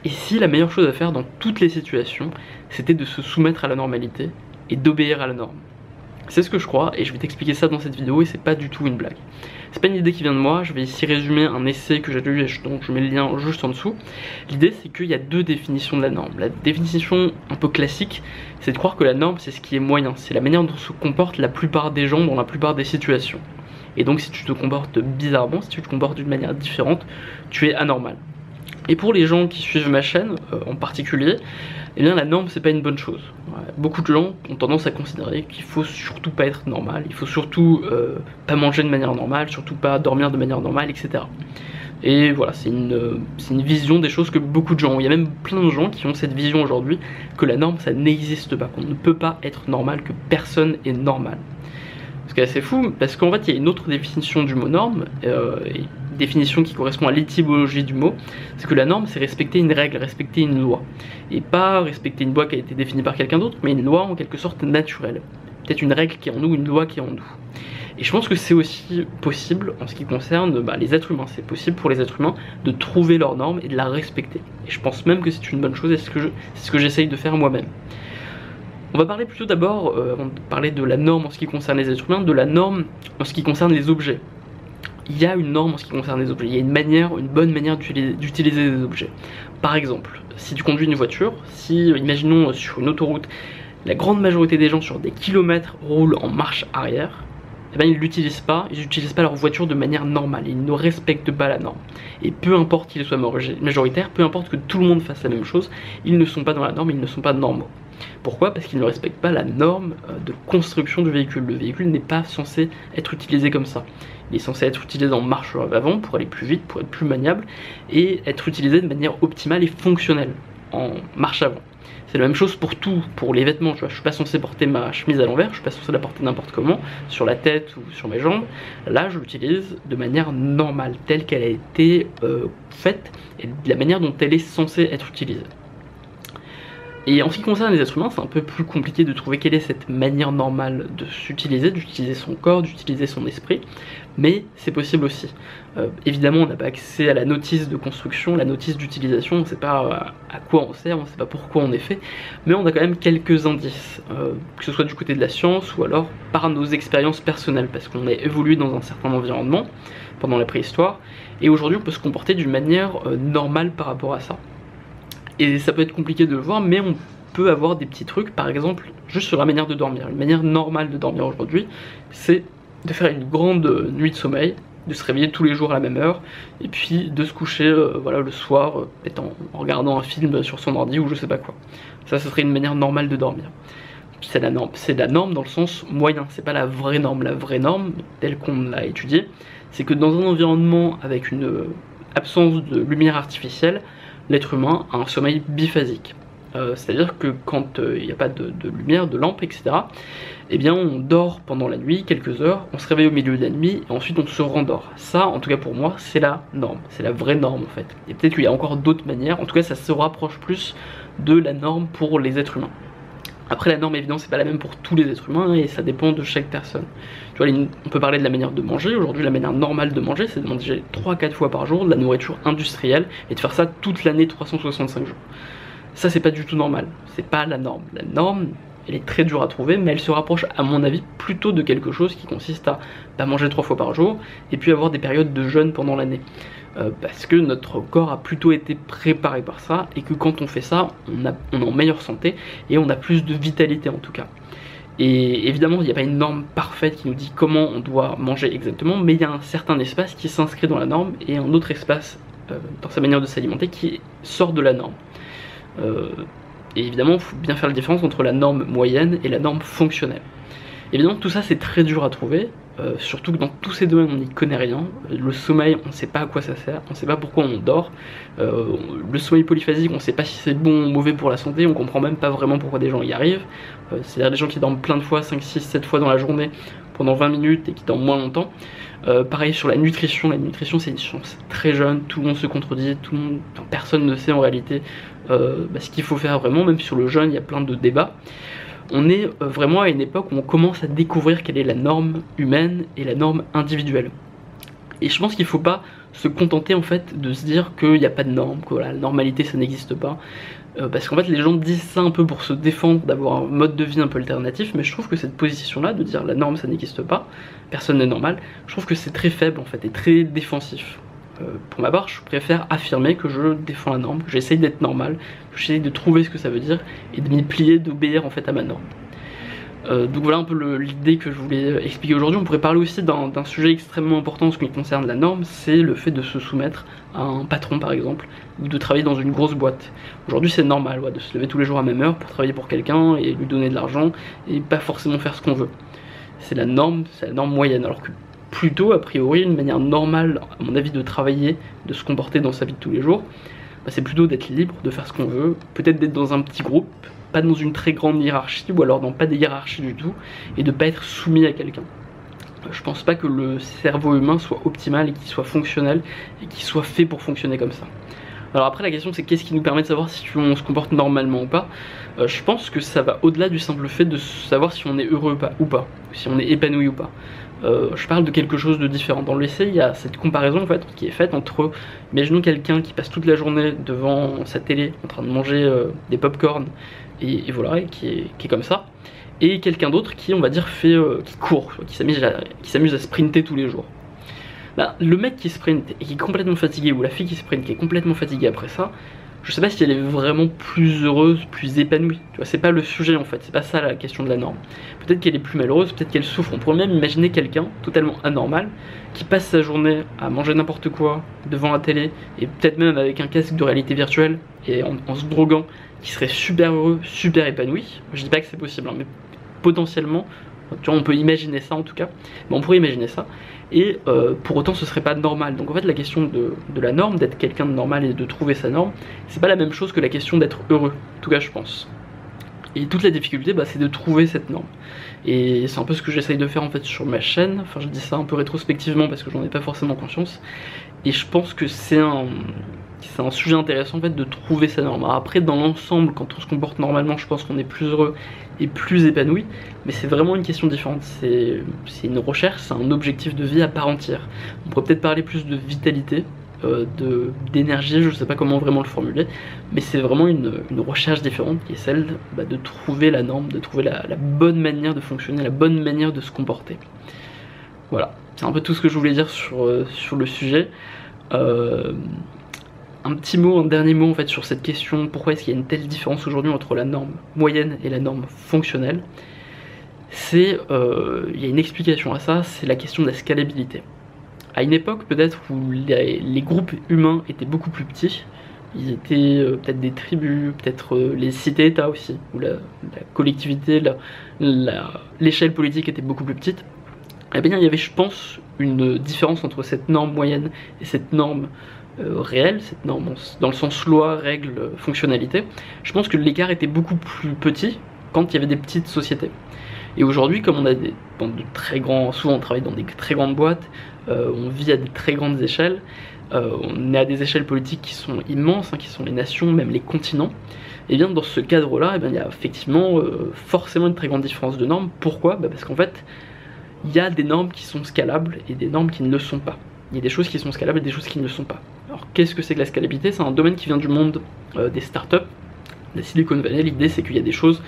Et si la meilleure chose à faire dans toutes les situations, c'était de se soumettre à la normalité et d'obéir à la norme. C'est ce que je crois et je vais t'expliquer ça dans cette vidéo et c'est pas du tout une blague. C'est pas une idée qui vient de moi, je vais ici résumer un essai que j'ai lu et donc je mets le lien juste en dessous. L'idée c'est qu'il y a deux définitions de la norme. La définition un peu classique, c'est de croire que la norme c'est ce qui est moyen, c'est la manière dont se comportent la plupart des gens dans la plupart des situations. Et donc si tu te comportes bizarrement, si tu te comportes d'une manière différente, tu es anormal. Et pour les gens qui suivent ma chaîne en particulier, eh bien la norme c'est pas une bonne chose. Beaucoup de gens ont tendance à considérer qu'il faut surtout pas être normal, il faut surtout pas manger de manière normale, surtout pas dormir de manière normale, etc. Et voilà, c'est une vision des choses que beaucoup de gens ont. Il y a même plein de gens qui ont cette vision aujourd'hui que la norme ça n'existe pas, qu'on ne peut pas être normal, que personne est normal. Ce qui est assez fou, parce qu'en fait il y a une autre définition du mot norme, définition qui correspond à l'étymologie du mot, c'est que la norme c'est respecter une règle, respecter une loi. Et pas respecter une loi qui a été définie par quelqu'un d'autre, mais une loi en quelque sorte naturelle. Peut-être une règle qui est en nous, une loi qui est en nous. Et je pense que c'est aussi possible en ce qui concerne les êtres humains. C'est possible pour les êtres humains de trouver leurs normes et de la respecter. Et je pense même que c'est une bonne chose et c'est ce que j'essaye de faire moi-même. On va parler plutôt d'abord, avant de parler de la norme en ce qui concerne les êtres humains, de la norme en ce qui concerne les objets. Il y a une norme en ce qui concerne les objets, il y a une bonne manière d'utiliser des objets. Par exemple, si tu conduis une voiture, si, imaginons sur une autoroute, la grande majorité des gens sur des kilomètres roulent en marche arrière, eh bien, ils n'utilisent pas leur voiture de manière normale, ils ne respectent pas la norme. Et peu importe qu'il soit majoritaire, peu importe que tout le monde fasse la même chose, ils ne sont pas dans la norme, ils ne sont pas normaux. Pourquoi? Parce qu'ils ne respectent pas la norme de construction du véhicule. Le véhicule n'est pas censé être utilisé comme ça. Il est censé être utilisé en marche avant pour aller plus vite, pour être plus maniable, et être utilisé de manière optimale et fonctionnelle en marche avant. C'est la même chose pour tout, pour les vêtements, tu vois. Je suis pas censé porter ma chemise à l'envers, je suis pas censé la porter n'importe comment, sur la tête ou sur mes jambes. Là, je l'utilise de manière normale, telle qu'elle a été faite, et de la manière dont elle est censée être utilisée. Et en ce qui concerne les êtres humains, c'est un peu plus compliqué de trouver quelle est cette manière normale de s'utiliser, d'utiliser son corps, d'utiliser son esprit, mais c'est possible aussi. Évidemment, on n'a pas accès à la notice de construction, la notice d'utilisation, on ne sait pas à quoi on sert, on ne sait pas pourquoi on est fait, mais on a quand même quelques indices, que ce soit du côté de la science ou alors par nos expériences personnelles, parce qu'on a évolué dans un certain environnement pendant la préhistoire, et aujourd'hui on peut se comporter d'une manière normale par rapport à ça. Et ça peut être compliqué de le voir, mais on peut avoir des petits trucs, par exemple, juste sur la manière de dormir. Une manière normale de dormir aujourd'hui, c'est de faire une grande nuit de sommeil, de se réveiller tous les jours à la même heure, et puis de se coucher voilà, le soir, peut-être en regardant un film sur son ordi ou je sais pas quoi. Ça, ce serait une manière normale de dormir. C'est la norme dans le sens moyen, c'est pas la vraie norme. La vraie norme, telle qu'on l'a étudiée, c'est que dans un environnement avec une absence de lumière artificielle, l'être humain a un sommeil biphasique. C'est-à-dire que quand il n'y a pas de lumière, de lampe, etc., eh bien on dort pendant la nuit, quelques heures, on se réveille au milieu de la nuit, et ensuite on se rendort. Ça, en tout cas pour moi, c'est la norme, c'est la vraie norme en fait. Et peut-être qu'il y a encore d'autres manières, en tout cas ça se rapproche plus de la norme pour les êtres humains. Après la norme évidemment c'est pas la même pour tous les êtres humains et ça dépend de chaque personne. Tu vois, on peut parler de la manière de manger. Aujourd'hui la manière normale de manger c'est de manger 3-4 fois par jour de la nourriture industrielle et de faire ça toute l'année 365 jours. Ça c'est pas du tout normal, c'est pas la norme. La norme elle est très dure à trouver mais elle se rapproche à mon avis plutôt de quelque chose qui consiste à pas manger 3 fois par jour et puis avoir des périodes de jeûne pendant l'année. Parce que notre corps a plutôt été préparé par ça et que quand on fait ça, on est en meilleure santé et on a plus de vitalité en tout cas. Et évidemment, il n'y a pas une norme parfaite qui nous dit comment on doit manger exactement, mais il y a un certain espace qui s'inscrit dans la norme et un autre espace dans sa manière de s'alimenter qui sort de la norme. Et évidemment, il faut bien faire la différence entre la norme moyenne et la norme fonctionnelle. Évidemment, tout ça c'est très dur à trouver. Surtout que dans tous ces domaines on n'y connaît rien. Le sommeil on ne sait pas à quoi ça sert, on ne sait pas pourquoi on dort. Le sommeil polyphasique on ne sait pas si c'est bon ou mauvais pour la santé, on comprend même pas vraiment pourquoi des gens y arrivent. C'est-à-dire des gens qui dorment plein de fois, 5, 6, 7 fois dans la journée pendant 20 minutes et qui dorment moins longtemps. Pareil sur la nutrition c'est une science très jeune, tout le monde se contredit, personne ne sait en réalité ce qu'il faut faire vraiment, même sur le jeûne il y a plein de débats. On est vraiment à une époque où on commence à découvrir quelle est la norme humaine et la norme individuelle. Et je pense qu'il ne faut pas se contenter en fait de se dire qu'il n'y a pas de normes, que voilà, la normalité ça n'existe pas. Parce qu'en fait les gens disent ça un peu pour se défendre d'avoir un mode de vie un peu alternatif, mais je trouve que cette position là de dire la norme ça n'existe pas, personne n'est normal, je trouve que c'est très faible en fait et très défensif. Pour ma part je préfère affirmer que je défends la norme, que j'essaye d'être normal, que j'essaye de trouver ce que ça veut dire et de m'y plier, d'obéir en fait à ma norme. Donc voilà un peu l'idée que je voulais expliquer aujourd'hui. On pourrait parler aussi d'un sujet extrêmement important en ce qui concerne la norme, c'est le fait de se soumettre à un patron par exemple, ou de travailler dans une grosse boîte. Aujourd'hui c'est normal de se lever tous les jours à la même heure pour travailler pour quelqu'un et lui donner de l'argent et pas forcément faire ce qu'on veut. C'est la norme moyenne, alors que plutôt a priori une manière normale à mon avis de travailler, de se comporter dans sa vie de tous les jours, c'est plutôt d'être libre, de faire ce qu'on veut, peut-être d'être dans un petit groupe, pas dans une très grande hiérarchie ou alors dans pas des hiérarchies du tout, et de pas être soumis à quelqu'un. Je pense pas que le cerveau humain soit optimal et qu'il soit fonctionnel et qu'il soit fait pour fonctionner comme ça. Alors après la question c'est qu'est-ce qui nous permet de savoir si on se comporte normalement ou pas. Je pense que ça va au-delà du simple fait de savoir si on est heureux ou pas, si on est épanoui ou pas. Je parle de quelque chose de différent. Dans l'essai, il y a cette comparaison en fait qui est faite entre, imaginons quelqu'un qui passe toute la journée devant sa télé en train de manger des pop-corn et voilà, et qui est comme ça, et quelqu'un d'autre qui, on va dire, qui court, qui s'amuse à sprinter tous les jours. Bah, le mec qui sprint et qui est complètement fatigué, ou la fille qui sprint qui est complètement fatiguée après ça, je sais pas si elle est vraiment plus heureuse, plus épanouie. Tu vois, c'est pas le sujet en fait, c'est pas ça la question de la norme. Peut-être qu'elle est plus malheureuse, peut-être qu'elle souffre. On pourrait même imaginer quelqu'un totalement anormal qui passe sa journée à manger n'importe quoi devant la télé et peut-être même avec un casque de réalité virtuelle et en se droguant, qui serait super heureux, super épanoui. Je dis pas que c'est possible, mais potentiellement, tu vois, on peut imaginer ça en tout cas, mais on pourrait imaginer ça. Et pour autant ce serait pas normal. Donc en fait la question de la norme, d'être quelqu'un de normal et de trouver sa norme, c'est pas la même chose que la question d'être heureux, en tout cas je pense. Et toute la difficulté c'est de trouver cette norme. Et c'est un peu ce que j'essaye de faire en fait sur ma chaîne, enfin je dis ça un peu rétrospectivement parce que j'en ai pas forcément conscience. Et je pense que c'est un sujet intéressant en fait de trouver sa norme. Alors après dans l'ensemble quand on se comporte normalement je pense qu'on est plus heureux et plus épanoui, mais c'est vraiment une question différente, c'est une recherche, c'est un objectif de vie à part entière. On pourrait peut-être parler plus de vitalité, d'énergie, je sais pas comment vraiment le formuler, mais c'est vraiment une recherche différente qui est celle de trouver la norme, de trouver la bonne manière de fonctionner, la bonne manière de se comporter. Voilà, c'est un peu tout ce que je voulais dire sur le sujet. Un petit mot, un dernier mot en fait sur cette question, pourquoi est-ce qu'il y a une telle différence aujourd'hui entre la norme moyenne et la norme fonctionnelle. Il y a une explication à ça, c'est la question de la scalabilité. À une époque peut-être où les groupes humains étaient beaucoup plus petits, ils étaient peut-être des tribus, peut-être les cités-états aussi, où la collectivité, l'échelle politique était beaucoup plus petite. Eh bien il y avait je pense une différence entre cette norme moyenne et cette norme réelle, cette norme dans le sens loi, règle, fonctionnalité. Je pense que l'écart était beaucoup plus petit quand il y avait des petites sociétés. Et aujourd'hui, comme on a souvent on travaille dans des très grandes boîtes, on vit à des très grandes échelles, on est à des échelles politiques qui sont immenses, qui sont les nations, même les continents, et bien dans ce cadre-là, il y a effectivement forcément une très grande différence de normes. Pourquoi ? Parce qu'en fait, il y a des normes qui sont scalables et des normes qui ne le sont pas. Il y a des choses qui sont scalables et des choses qui ne le sont pas. Alors qu'est-ce que c'est que la scalabilité ? C'est un domaine qui vient du monde des startups, des Silicon Valley. L'idée c'est qu'il y a des choses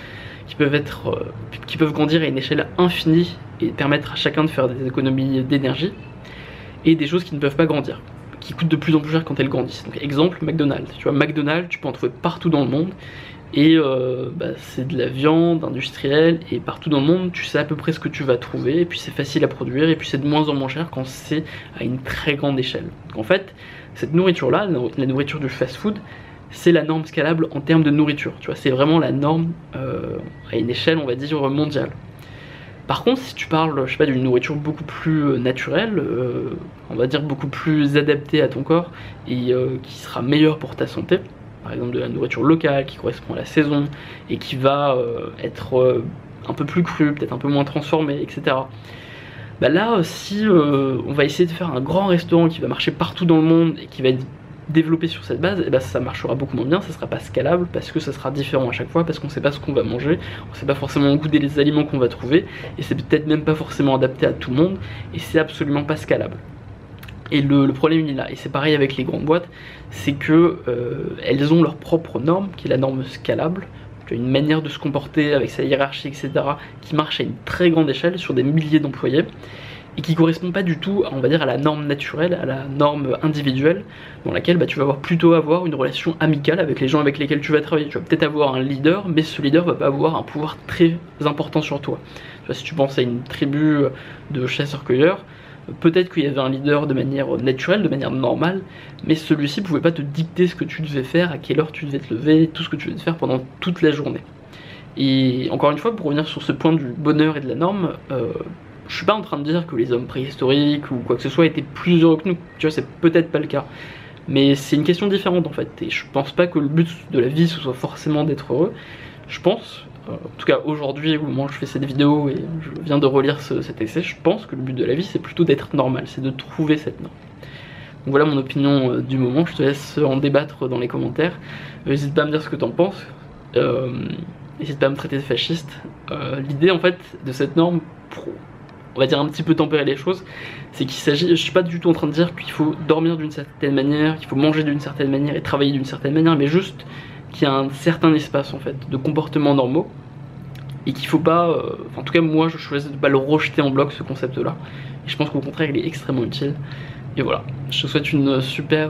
qui peuvent grandir à une échelle infinie et permettre à chacun de faire des économies d'énergie, et des choses qui ne peuvent pas grandir, qui coûtent de plus en plus cher quand elles grandissent. Donc exemple McDonald's, tu vois, McDonald's tu peux en trouver partout dans le monde, et c'est de la viande industrielle, et partout dans le monde tu sais à peu près ce que tu vas trouver, et puis c'est facile à produire, et puis c'est de moins en moins cher quand c'est à une très grande échelle. Donc en fait cette nourriture là, la nourriture du fast food, c'est la norme scalable en termes de nourriture, tu vois, c'est vraiment la norme à une échelle on va dire mondiale. Par contre si tu parles, je sais pas, d'une nourriture beaucoup plus naturelle, on va dire beaucoup plus adaptée à ton corps, et qui sera meilleure pour ta santé, par exemple de la nourriture locale qui correspond à la saison et qui va être un peu plus crue, peut-être un peu moins transformée, etc. Là si on va essayer de faire un grand restaurant qui va marcher partout dans le monde et qui va être développé sur cette base, ça marchera beaucoup moins bien, ça sera pas scalable parce que ça sera différent à chaque fois, parce qu'on sait pas ce qu'on va manger, on sait pas forcément goûter les aliments qu'on va trouver, et c'est peut-être même pas forcément adapté à tout le monde, et c'est absolument pas scalable. Et le problème il est là, et c'est pareil avec les grandes boîtes, c'est que elles ont leur propre norme, qui est la norme scalable, une manière de se comporter avec sa hiérarchie, etc., qui marche à une très grande échelle sur des milliers d'employés, et qui correspond pas du tout, on va dire, à la norme naturelle, à la norme individuelle, dans laquelle tu vas plutôt avoir une relation amicale avec les gens avec lesquels tu vas travailler. Tu vas peut-être avoir un leader, mais ce leader va pas avoir un pouvoir très important sur toi. Tu vois, si tu penses à une tribu de chasseurs-cueilleurs, peut-être qu'il y avait un leader de manière naturelle, de manière normale, mais celui-ci pouvait pas te dicter ce que tu devais faire, à quelle heure tu devais te lever, tout ce que tu devais faire pendant toute la journée. Et encore une fois, pour revenir sur ce point du bonheur et de la norme, je suis pas en train de dire que les hommes préhistoriques ou quoi que ce soit étaient plus heureux que nous, tu vois, c'est peut-être pas le cas. Mais c'est une question différente en fait, et je pense pas que le but de la vie ce soit forcément d'être heureux. Je pense, en tout cas aujourd'hui au moment où je fais cette vidéo et je viens de relire cet essai, je pense que le but de la vie c'est plutôt d'être normal, c'est de trouver cette norme. Donc voilà mon opinion du moment, je te laisse en débattre dans les commentaires. N'hésite pas à me dire ce que t'en penses, n'hésite pas à me traiter de fasciste. L'idée en fait de cette norme, pour, on va dire un petit peu tempérer les choses, c'est qu'il s'agit, je suis pas du tout en train de dire qu'il faut dormir d'une certaine manière, qu'il faut manger d'une certaine manière et travailler d'une certaine manière, mais juste qu'il y a un certain espace en fait de comportements normaux et qu'il faut pas, en tout cas moi je choisis de pas le rejeter en bloc ce concept là, et je pense qu'au contraire il est extrêmement utile. Et voilà, je te souhaite une super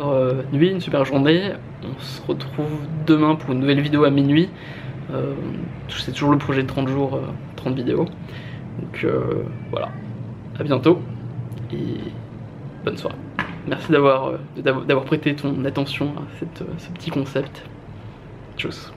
nuit, une super journée, on se retrouve demain pour une nouvelle vidéo à minuit, c'est toujours le projet de 30 jours, 30 vidéos, donc voilà, à bientôt et bonne soirée. Merci d'avoir prêté ton attention à ce petit concept. Tchuss.